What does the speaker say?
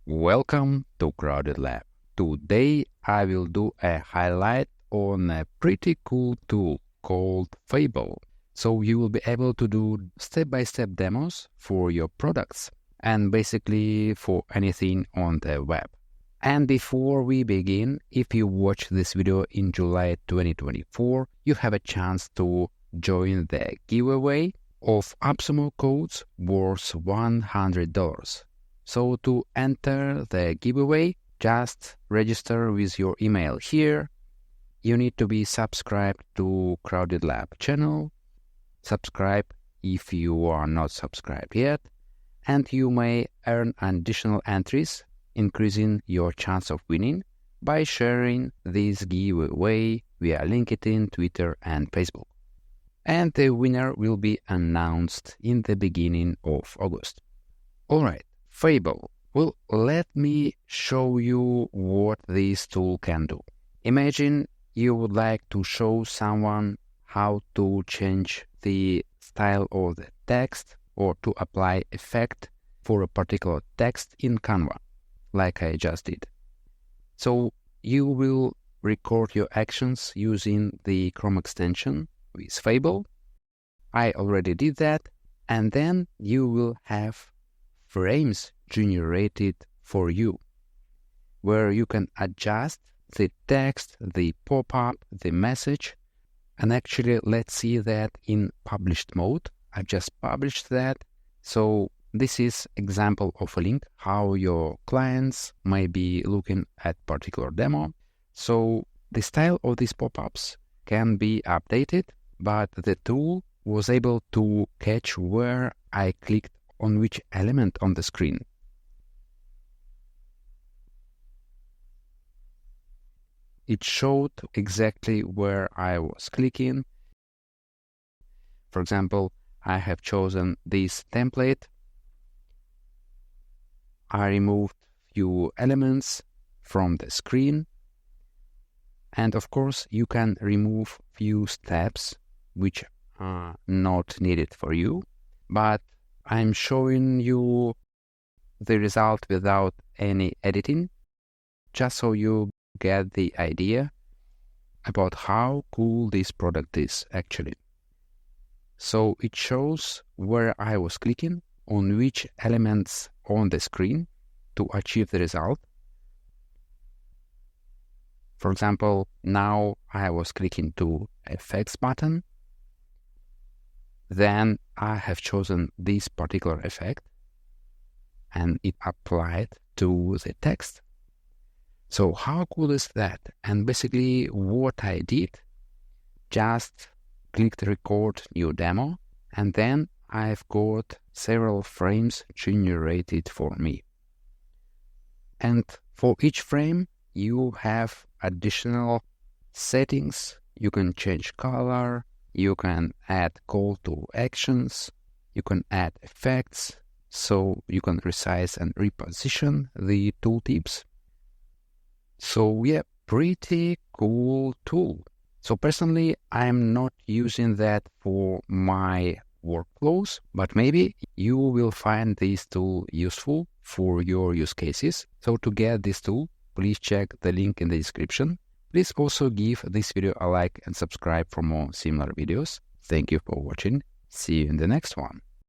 Welcome to Crowded Lab. Today I will do a highlight on a pretty cool tool called Fable. So you will be able to do step-by-step demos for your products and basically for anything on the web. And before we begin, if you watch this video in July 2024, you have a chance to join the giveaway of AppSumo codes worth $100. So to enter the giveaway, just register with your email here. You need to be subscribed to Crowded Lab channel. Subscribe if you are not subscribed yet. And you may earn additional entries, increasing your chance of winning by sharing this giveaway via LinkedIn, Twitter, and Facebook. And the winner will be announced in the beginning of August. Alright. Fable. Well, let me show you what this tool can do. Imagine you would like to show someone how to change the style of the text or to apply effect for a particular text in Canva, like I just did. So you will record your actions using the Chrome extension with Fable. I already did that, and then you will have frames generated for you, where you can adjust the text, the pop-up, the message, and actually let's see that in published mode. I just published that. So this is example of a link how your clients may be looking at particular demo. So the style of these pop-ups can be updated, but the tool was able to catch where I clicked on which element on the screen. It showed exactly where I was clicking. For example, I have chosen this template. I removed few elements from the screen. And of course, you can remove few steps which are not needed for you. But I'm showing you the result without any editing, just so you get the idea about how cool this product is actually. So it shows where I was clicking, on which elements on the screen to achieve the result. For example, now I was clicking to effects button. Then I have chosen this particular effect and it applied to the text. So how cool is that? And basically what I did, just clicked record new demo, and then I've got several frames generated for me. And for each frame, you have additional settings. You can change color, you can add call to actions, you can add effects, so you can resize and reposition the tooltips. So yeah, pretty cool tool. So personally, I'm not using that for my workflows, but maybe you will find this tool useful for your use cases. So to get this tool, please check the link in the description. Please also give this video a like and subscribe for more similar videos. Thank you for watching. See you in the next one.